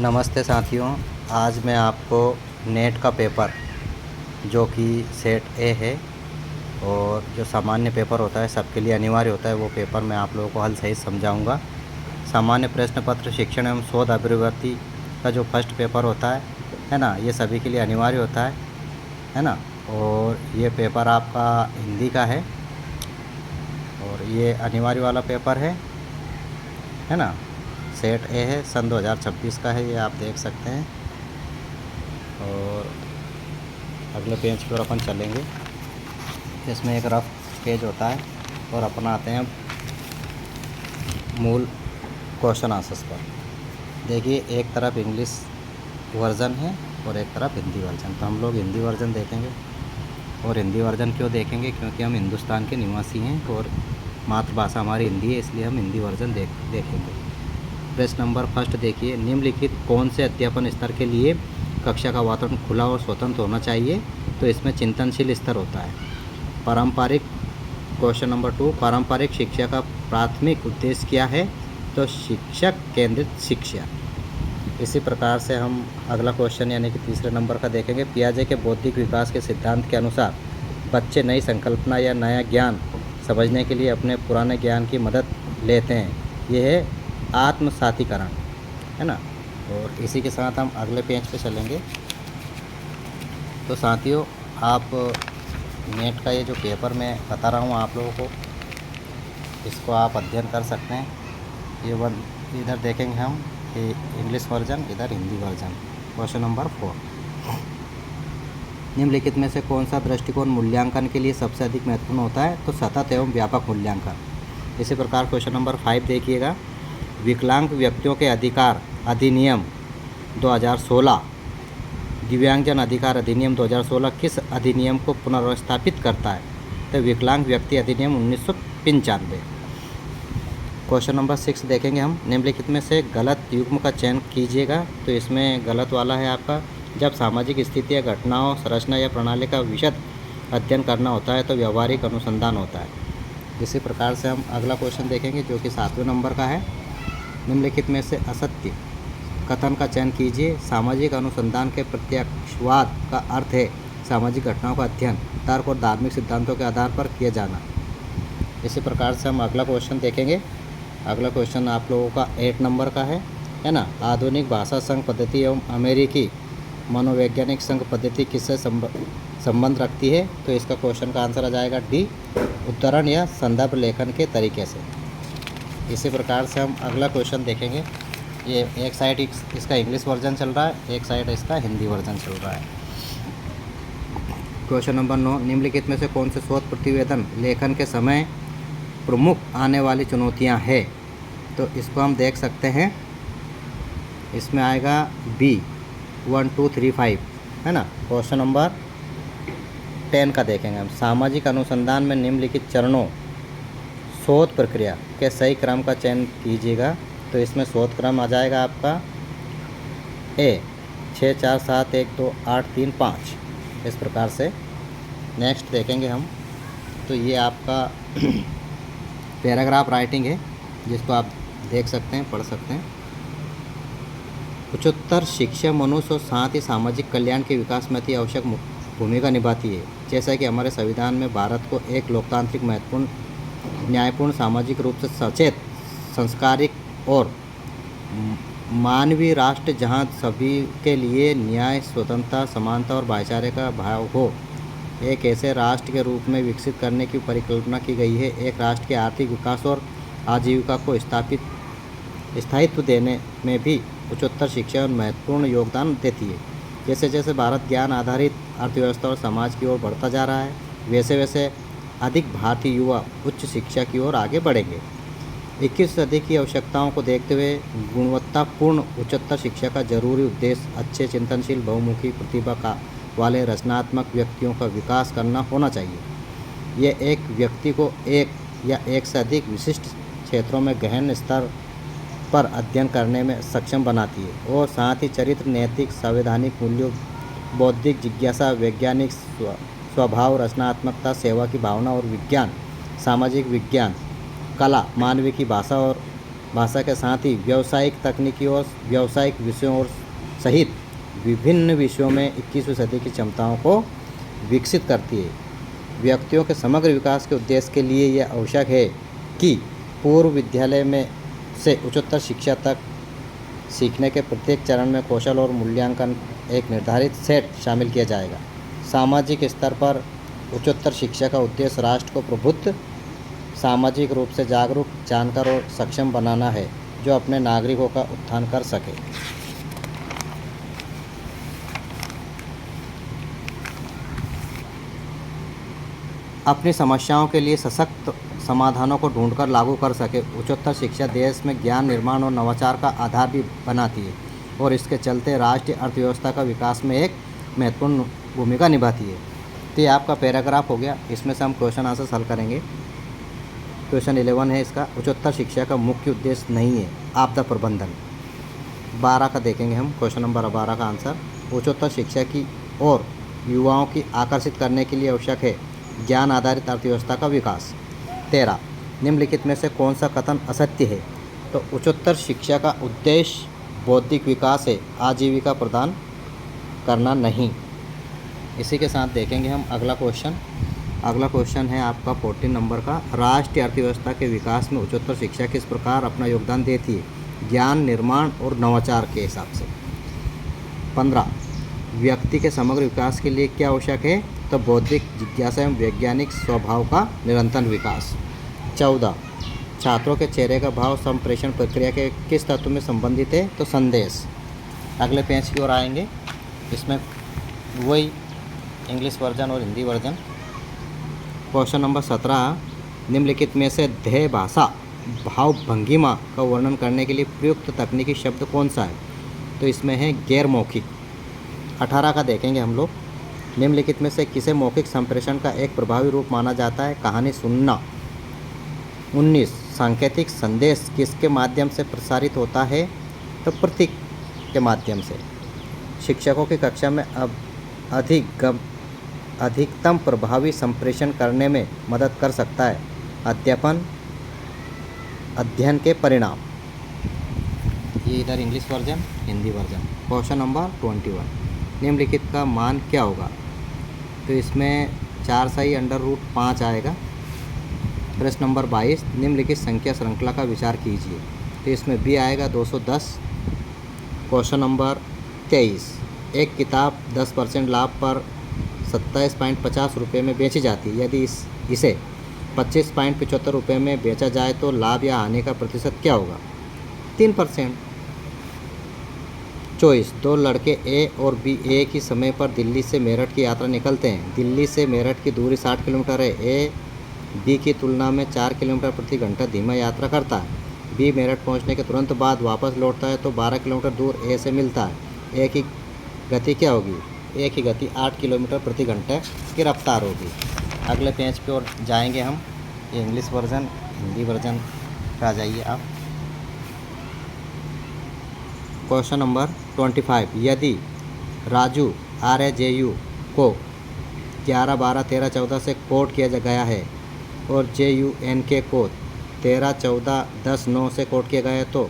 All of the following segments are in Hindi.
नमस्ते साथियों। आज मैं आपको नेट का पेपर जो कि सेट ए है और जो सामान्य पेपर होता है सबके लिए अनिवार्य होता है, वो पेपर मैं आप लोगों को हल सहित समझाऊंगा। सामान्य प्रश्न पत्र शिक्षण एवं शोध अभिवृत्ति का जो फर्स्ट पेपर होता है ना, ये सभी के लिए अनिवार्य होता है ना। और ये पेपर आपका हिंदी का है और ये अनिवार्य वाला पेपर है ना। सेट ए है, सन 2026 का है, ये आप देख सकते हैं। और अगले पेज पर अपन चलेंगे। इसमें एक रफ पेज होता है और अपन आते हैं मूल क्वेश्चन आंसर्स पर। देखिए, एक तरफ इंग्लिश वर्ज़न है और एक तरफ हिंदी वर्ज़न। तो हम लोग हिंदी वर्ज़न देखेंगे। और हिंदी वर्ज़न क्यों देखेंगे? क्योंकि हम हिंदुस्तान के निवासी हैं और मातृभाषा हमारी हिंदी है, इसलिए हम हिंदी वर्ज़न देखेंगे। प्रश्न नंबर फर्स्ट देखिए, निम्नलिखित कौन से अध्यापन स्तर के लिए कक्षा का वातावरण खुला और स्वतंत्र होना चाहिए? तो इसमें चिंतनशील स्तर होता है। पारंपरिक क्वेश्चन नंबर 2, पारंपरिक शिक्षा का प्राथमिक उद्देश्य क्या है? तो शिक्षक केंद्रित शिक्षा। इसी प्रकार से हम अगला क्वेश्चन यानी कि तीसरे नंबर का देखेंगे। पियाजे के बौद्धिक विकास के सिद्धांत के अनुसार बच्चे नई संकल्पना या नया ज्ञान समझने के लिए अपने पुराने ज्ञान की मदद लेते हैं। यह है आत्मसातीकरण, है ना। और इसी के साथ हम अगले पेज पे चलेंगे। तो साथियों, आप नेट का ये जो पेपर मैं बता रहा हूँ आप लोगों को, इसको आप अध्ययन कर सकते हैं। ये वन इधर देखेंगे हम कि इंग्लिश वर्जन, इधर हिंदी वर्जन। क्वेश्चन नंबर 4, निम्नलिखित में से कौन सा दृष्टिकोण मूल्यांकन के लिए सबसे अधिक महत्वपूर्ण होता है? तो सतत एवं व्यापक मूल्यांकन। इसी प्रकार क्वेश्चन नंबर 5 देखिएगा। विकलांग व्यक्तियों के अधिकार अधिनियम 2016, दिव्यांगजन अधिकार अधिनियम 2016 किस अधिनियम को पुनर्स्थापित करता है? तो विकलांग व्यक्ति अधिनियम 1995। क्वेश्चन नंबर 6 देखेंगे हम। निम्नलिखित में से गलत युग्म का चयन कीजिएगा। तो इसमें गलत वाला है आपका, जब सामाजिक स्थिति या घटनाओं, संरचना या प्रणाली का विशद अध्ययन करना होता है तो व्यवहारिक अनुसंधान होता है। इसी प्रकार से हम अगला क्वेश्चन देखेंगे जो कि 7वें नंबर का है। निम्नलिखित में से असत्य कथन का चयन कीजिए। सामाजिक अनुसंधान के प्रत्यक्षवाद का अर्थ है सामाजिक घटनाओं का अध्ययन, तर्क और धार्मिक सिद्धांतों के आधार पर किया जाना। इसी प्रकार से हम अगला क्वेश्चन देखेंगे। अगला क्वेश्चन आप लोगों का 8 नंबर का है ना। आधुनिक भाषा संघ पद्धति एवं अमेरिकी मनोवैज्ञानिक संघ पद्धति किससे संबंध रखती है? तो इसका क्वेश्चन का आंसर आ जाएगा डी, उद्धरण या संदर्भ लेखन के तरीके से। इसी प्रकार से हम अगला क्वेश्चन देखेंगे। ये एक साइड इसका इंग्लिश वर्जन चल रहा है, एक साइड इसका हिंदी वर्जन चल रहा है। क्वेश्चन नंबर 9, निम्नलिखित में से कौन से शोध प्रतिवेदन लेखन के समय प्रमुख आने वाली चुनौतियां हैं? तो इसको हम देख सकते हैं। इसमें आएगा बी 1 2 3 5, है ना। क्वेश्चन नंबर 10 का देखेंगे हम। सामाजिक अनुसंधान में निम्नलिखित चरणों शोध प्रक्रिया के सही क्रम का चयन कीजिएगा। तो इसमें शोध क्रम आ जाएगा आपका ए 6 4 7 1 2 8 3 5, इस प्रकार से। नेक्स्ट देखेंगे हम। तो ये आपका पैराग्राफ राइटिंग है, जिसको आप देख सकते हैं, पढ़ सकते हैं। उच्चतर शिक्षा मनुष्य और साथ ही सामाजिक कल्याण के विकास में अति आवश्यक भूमिका निभाती है। जैसा कि हमारे संविधान में भारत को एक लोकतांत्रिक, महत्वपूर्ण, न्यायपूर्ण, सामाजिक रूप से सचेत, संस्कारिक और मानवीय राष्ट्र जहां सभी के लिए न्याय, स्वतंत्रता, समानता और भाईचारे का भाव हो, एक ऐसे राष्ट्र के रूप में विकसित करने की परिकल्पना की गई है। एक राष्ट्र के आर्थिक विकास और आजीविका को स्थायित्व देने में भी उच्चतर शिक्षा महत्वपूर्ण योगदान देती है। जैसे जैसे भारत ज्ञान आधारित अर्थव्यवस्था और समाज की ओर बढ़ता जा रहा है, वैसे वैसे अधिक भारतीय युवा उच्च शिक्षा की ओर आगे बढ़ेंगे। 21वीं सदी की आवश्यकताओं को देखते हुए गुणवत्तापूर्ण उच्चतर शिक्षा का जरूरी उद्देश्य अच्छे, चिंतनशील, बहुमुखी प्रतिभा का वाले रचनात्मक व्यक्तियों का विकास करना होना चाहिए। यह एक व्यक्ति को एक या एक से अधिक विशिष्ट क्षेत्रों में गहन स्तर पर अध्ययन करने में सक्षम बनाती है और साथ ही चरित्र, नैतिक, संवैधानिक मूल्यों, बौद्धिक जिज्ञासा, वैज्ञानिक स्वभाव, रचनात्मकता, सेवा की भावना और विज्ञान, सामाजिक विज्ञान, कला, मानवीय की भाषा और भाषा के साथ ही व्यावसायिक तकनीकी और व्यावसायिक विषयों और सहित विभिन्न विषयों में 21वीं सदी की क्षमताओं को विकसित करती है। व्यक्तियों के समग्र विकास के उद्देश्य के लिए यह आवश्यक है कि पूर्व विद्यालय में से उच्चतर शिक्षा तक सीखने के प्रत्येक चरण में कौशल और मूल्यांकन एक निर्धारित सेट शामिल किया जाएगा। सामाजिक स्तर पर उच्चतर शिक्षा का उद्देश्य राष्ट्र को प्रबुद्ध, सामाजिक रूप से जागरूक, जानकार और सक्षम बनाना है, जो अपने नागरिकों का उत्थान कर सके। अपनी समस्याओं के लिए सशक्त समाधानों को ढूंढकर लागू कर सके। उच्चतर शिक्षा देश में ज्ञान निर्माण और नवाचार का आधार भी बनाती है और इसके चलते राष्ट्रीय अर्थव्यवस्था का विकास में एक महत्वपूर्ण भूमिका निभाती है। तो ये आपका पैराग्राफ हो गया। इसमें से हम क्वेश्चन आंसर हल करेंगे। क्वेश्चन 11 है इसका, उच्चतर शिक्षा का मुख्य उद्देश्य नहीं है आपदा प्रबंधन। 12 का देखेंगे हम, क्वेश्चन नंबर 12 का आंसर, उच्चतर शिक्षा की और युवाओं की आकर्षित करने के लिए आवश्यक है ज्ञान आधारित अर्थव्यवस्था का विकास। 13, निम्नलिखित में से कौन सा कथन असत्य है? तो उच्चतर शिक्षा का उद्देश्य बौद्धिक विकास है, आजीविका प्रदान करना नहीं। इसी के साथ देखेंगे हम अगला क्वेश्चन। अगला क्वेश्चन है आपका 14 नंबर का, राष्ट्रीय अर्थव्यवस्था के विकास में उच्चतर शिक्षा किस प्रकार अपना योगदान देती है ज्ञान निर्माण और नवाचार के हिसाब से। 15, व्यक्ति के समग्र विकास के लिए क्या आवश्यक है? तो बौद्धिक जिज्ञासा एवं वैज्ञानिक स्वभाव का निरंतर विकास। 14, छात्रों के चेहरे का भाव संप्रेषण प्रक्रिया के किस तत्व में संबंधित है? तो संदेश। अगले पेज की ओर आएंगे। इसमें वही इंग्लिश वर्जन और हिंदी वर्जन। क्वेश्चन नंबर 17, निम्नलिखित में से ध्येय भाषा भाव भंगिमा का वर्णन करने के लिए प्रयुक्त तकनीकी शब्द कौन सा है? तो इसमें है गैर मौखिक। 18 का देखेंगे हम लोग, निम्नलिखित में से किसे मौखिक संप्रेषण का एक प्रभावी रूप माना जाता है? कहानी सुनना। 19, सांकेतिक संदेश किसके माध्यम से प्रसारित होता है? तो प्रतीक के माध्यम से। शिक्षकों की कक्षा में अब अधिकतम प्रभावी संप्रेषण करने में मदद कर सकता है अध्यापन अध्ययन के परिणाम। ये इधर English version, Hindi version. Question number 21, निम्नलिखित का मान क्या होगा? तो इसमें 4 सही √5 आएगा। प्रश्न नंबर 22, निम्नलिखित संख्या श्रृंखला का विचार कीजिए। तो इसमें बी आएगा 210। क्वेश्चन नंबर 23, एक किताब 10% लाभ पर 27.50 रुपये में बेची जाती है। यदि इसे 25.75 रुपये में बेचा जाए तो लाभ या हानि का प्रतिशत क्या होगा? 3%। 24, दो लड़के ए और बी एक ही समय पर दिल्ली से मेरठ की यात्रा निकलते हैं। दिल्ली से मेरठ की दूरी 60 किलोमीटर है। ए बी की तुलना में 4 किलोमीटर प्रति घंटा धीमा यात्रा करता है। बी मेरठ पहुंचने के तुरंत बाद वापस लौटता है तो 12 किलोमीटर दूर ए से मिलता है। ए की गति क्या होगी? ए की गति 8 किलोमीटर प्रति घंटे की रफ्तार होगी। अगले पेज पे और जाएंगे हम। ये इंग्लिश वर्जन, हिंदी वर्जन पे आ जाइए आप। क्वेश्चन नंबर 25, यदि राजू RAJU को 11, 12, 13, 14 से कोड किया गया है और JUNK को 13, 14, 10, 9 से कोड किया गया है तो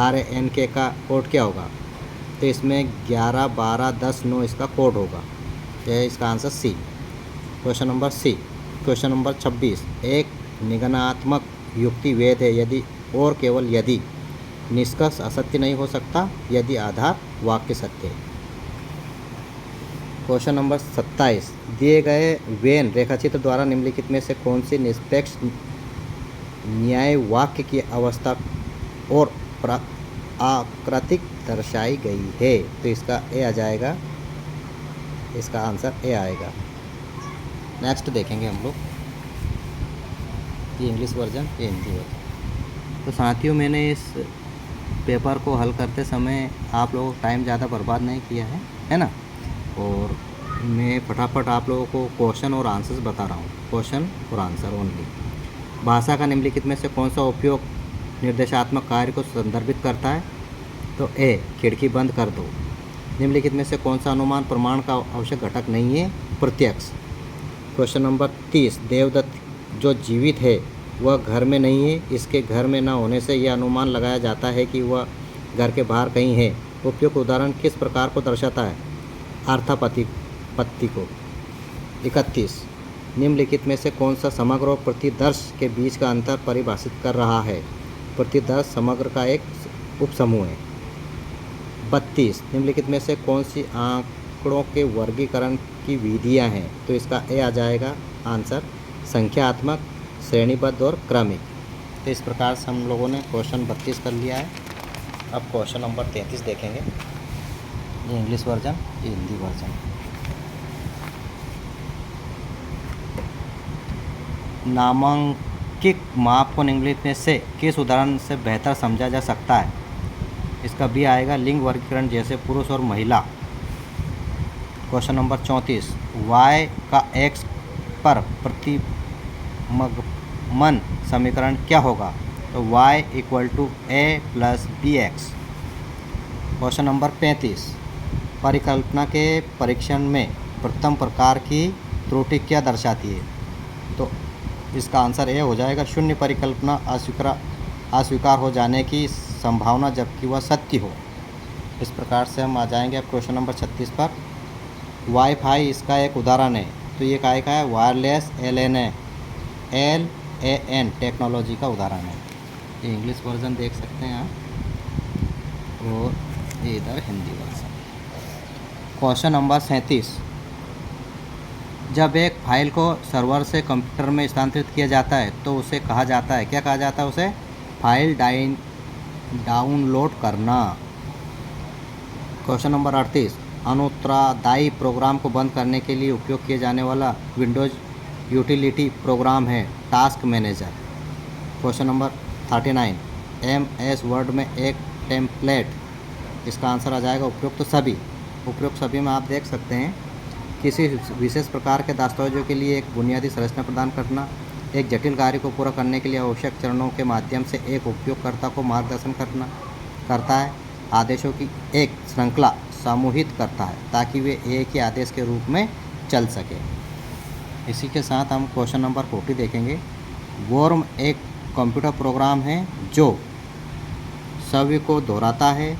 RANK का कोड क्या होगा? तो इसमें 11, 12, 10, 9 इसका कोड होगा। यह इसका answer C. Question number C. Question number 26, एक निगमनात्मक युक्ति वैध है यदि और केवल यदि निष्कर्ष असत्य नहीं हो सकता, यदि आधार वाक्य सत्य है। क्वेश्चन नंबर 27, दिए गए वेन रेखाचित्र द्वारा निम्नलिखित में से कौन सी निष्पक्ष न्याय वाक्य की अवस्था और आकृतिक दर्शाई गई है? तो इसका ए आ जाएगा, इसका आंसर ए आएगा। नेक्स्ट देखेंगे हम लोग, ये इंग्लिश वर्जन, ये हिंदी वर्जन। तो साथियों, मैंने इस पेपर को हल करते समय आप लोगों को टाइम ज़्यादा बर्बाद नहीं किया है ना? और मैं फटाफट आप लोगों को क्वेश्चन और आंसर्स बता रहा हूँ। क्वेश्चन और आंसर ओनली। भाषा का निम्नलिखित में से कौन सा उपयोग निर्देशात्मक कार्य को संदर्भित करता है? तो ए, खिड़की बंद कर दो। निम्नलिखित में से कौन सा अनुमान प्रमाण का आवश्यक घटक नहीं है? प्रत्यक्ष। क्वेश्चन नंबर 30, देवदत्त जो जीवित है वह घर में नहीं है। इसके घर में न होने से यह अनुमान लगाया जाता है कि वह घर के बाहर कहीं है। उपयुक्त उदाहरण किस प्रकार को दर्शाता है? अर्थापत्ति को। 31 निम्नलिखित में से कौन सा समग्र और प्रतिदर्श के बीच का अंतर परिभाषित कर रहा है? प्रतिदर्श समग्र का एक उपसमूह है। 32 निम्नलिखित में से कौन सी आंकड़ों के वर्गीकरण की विधियां हैं? तो इसका ए आ जाएगा आंसर, संख्यात्मक, श्रेणीबद्ध और क्रमिक। तो इस प्रकार से हम लोगों ने क्वेश्चन 32 कर लिया है। अब क्वेश्चन नंबर 33 देखेंगे। ये इंग्लिश वर्जन, ये हिंदी वर्जन। नामांकित माप को निम्नलिखित में से किस उदाहरण से बेहतर समझा जा सकता है? इसका बी आएगा, लिंग वर्गीकरण जैसे पुरुष और महिला। क्वेश्चन नंबर 34 y का x पर प्रतिगमन समीकरण क्या होगा? तो y = a + bx। Question number 35 परिकल्पना के परीक्षण में प्रथम प्रकार की त्रुटि क्या दर्शाती है? तो इसका आंसर ए हो जाएगा, शून्य परिकल्पना अस्वीकार हो जाने की संभावना जबकि वह सत्य हो। इस प्रकार से हम आ जाएंगे अब क्वेश्चन नंबर 36 पर। वाईफाई इसका एक उदाहरण है। तो ये काय का है? वायरलेस LAN टेक्नोलॉजी का उदाहरण है। ये इंग्लिश वर्जन देख सकते हैं आप, और ये इधर हिंदी वर्जन। क्वेश्चन नंबर 37 जब एक फाइल को सर्वर से कंप्यूटर में स्थानांतरित किया जाता है तो उसे कहा जाता है, क्या कहा जाता है उसे? फाइल डाउनलोड करना। क्वेश्चन नंबर 38 अनुत्तरदायी प्रोग्राम को बंद करने के लिए उपयोग किए जाने वाला विंडोज यूटिलिटी प्रोग्राम है task manager. Question number 39 MS word में एक टेम्पलेट। इसका आंसर आ जाएगा उपयुक्त सभी। उपयुक्त सभी में आप देख सकते हैं, किसी विशेष प्रकार के दस्तावेजों के लिए एक बुनियादी संरचना प्रदान करना, एक जटिल कार्य को पूरा करने के लिए आवश्यक चरणों के माध्यम से एक उपयोगकर्ता को मार्गदर्शन करता है, आदेशों की एक श्रृंखला समूहित करता है ताकि वे एक ही आदेश के रूप में चल सके। इसी के साथ हम क्वेश्चन नंबर 40 देखेंगे। वॉर्म एक कंप्यूटर प्रोग्राम है जो छवि को दोहराता है,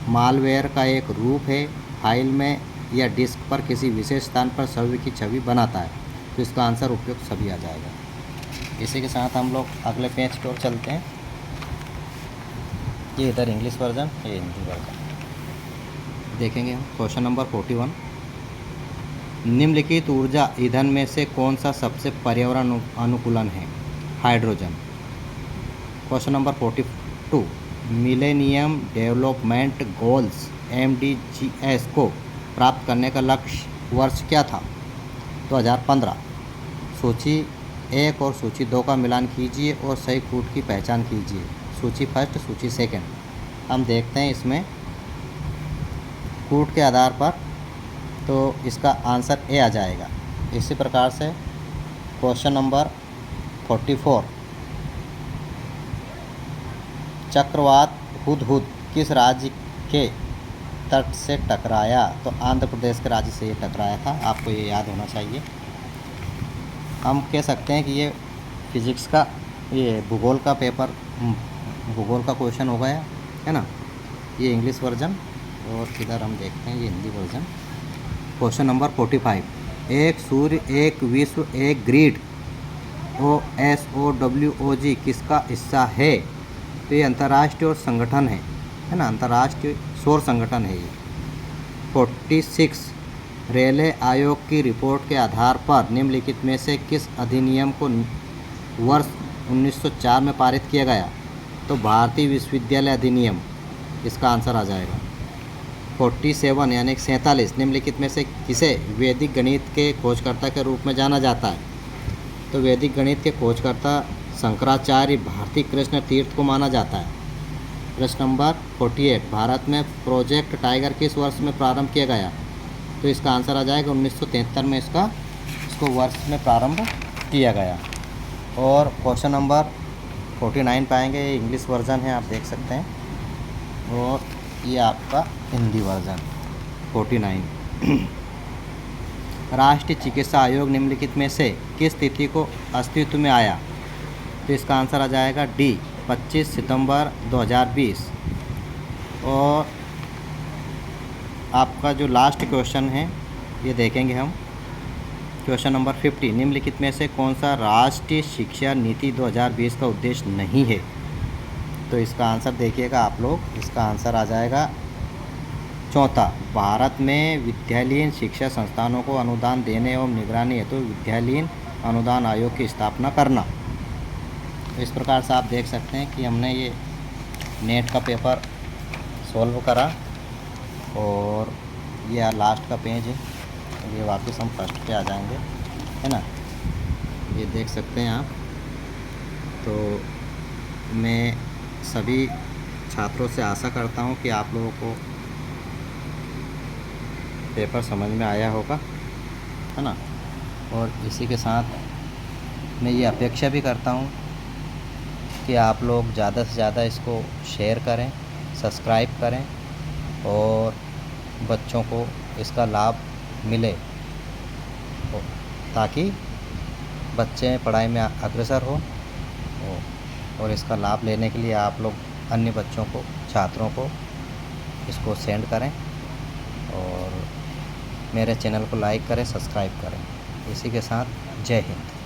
मालवेयर का एक रूप है, फाइल में या डिस्क पर किसी विशेष स्थान पर छवि की छवि बनाता है। तो इसका आंसर उपयुक्त सभी आ जाएगा। इसी के साथ हम लोग अगले पेज की ओर चलते हैं। ये इधर इंग्लिश वर्जन, ये हिंदी वर्जन देखेंगे हम। क्वेश्चन नंबर 41 निम्नलिखित ऊर्जा ईंधन में से कौन सा सबसे पर्यावरण अनुकूलन है? Hydrogen. Question number 42 millennium development goals MDGs को प्राप्त करने का लक्ष्य वर्ष क्या था? 2015। सूची 1 और सूची 2 का मिलान कीजिए और सही कूट की पहचान कीजिए। सूची फर्स्ट, सूची सेकंड। हम देखते हैं इसमें कूट के आधार पर, तो इसका आंसर ए आ जाएगा। इसी प्रकार से क्वेश्चन नंबर 44 चक्रवात हुदहुद किस राज्य के तट से टकराया? तो आंध्र प्रदेश के राज्य से ये टकराया था। आपको ये याद होना चाहिए। हम कह सकते हैं कि ये फिज़िक्स का, ये भूगोल का पेपर, भूगोल का क्वेश्चन हो गया है ना। ये इंग्लिश वर्जन, और इधर हम देखते हैं ये हिंदी वर्जन। क्वेश्चन नंबर 45 एक सूर्य, एक विश्व, एक ग्रिड OSOWOG किसका हिस्सा है? तो ये अंतर्राष्ट्रीय संगठन है ना, अंतर्राष्ट्रीय सौर संगठन है ये। 46 रेलवे आयोग की रिपोर्ट के आधार पर निम्नलिखित में से किस अधिनियम को वर्ष 1904 में पारित किया गया? तो भारतीय विश्वविद्यालय अधिनियम। इसका आंसर आ जाएगा। 47 यानी 47 निम्नलिखित में से किसे वैदिक गणित के खोजकर्ता के रूप में जाना जाता है? तो वैदिक गणित के खोजकर्ता शंकराचार्य भारती कृष्ण तीर्थ को माना जाता है। प्रश्न नंबर 48 भारत में प्रोजेक्ट टाइगर किस वर्ष में प्रारंभ किया गया? तो इसका आंसर आ जाएगा 1973 में इसको वर्ष में प्रारंभ किया गया। और क्वेश्चन नंबर 49 पाएंगे, ये इंग्लिश वर्जन है, आप देख सकते हैं, और ये आपका हिंदी वर्जन 49। राष्ट्रीय चिकित्सा आयोग निम्नलिखित में से किस तिथि को अस्तित्व में आया? तो इसका आंसर आ जाएगा डी 25 सितंबर 2020। और आपका जो लास्ट क्वेश्चन है ये देखेंगे हम। क्वेश्चन नंबर 50, निम्नलिखित में से कौन सा राष्ट्रीय शिक्षा नीति 2020 का उद्देश्य नहीं है? तो इसका आंसर देखिएगा आप लोग, इसका आंसर आ जाएगा चौथा, भारत में विद्यालयीन शिक्षा संस्थानों को अनुदान देने एवं निगरानी हेतु विद्यालयीन अनुदान आयोग की स्थापना करना। तो इस प्रकार से आप देख सकते हैं कि हमने ये नेट का पेपर सॉल्व करा और ये लास्ट का पेज है। ये वापस हम फर्स्ट पे आ जाएंगे, है ना। ये देख सकते हैं आप। तो मैं सभी छात्रों से आशा करता हूँ कि आप लोगों को पेपर समझ में आया होगा, है ना। और इसी के साथ मैं ये अपेक्षा भी करता हूँ कि आप लोग ज़्यादा से ज़्यादा इसको शेयर करें, सब्सक्राइब करें और बच्चों को इसका लाभ मिले, ताकि बच्चे पढ़ाई में अग्रसर हो। और इसका लाभ लेने के लिए आप लोग अन्य बच्चों को, छात्रों को इसको सेंड करें और मेरे चैनल को लाइक करें, सब्सक्राइब करें। इसी के साथ जय हिंद।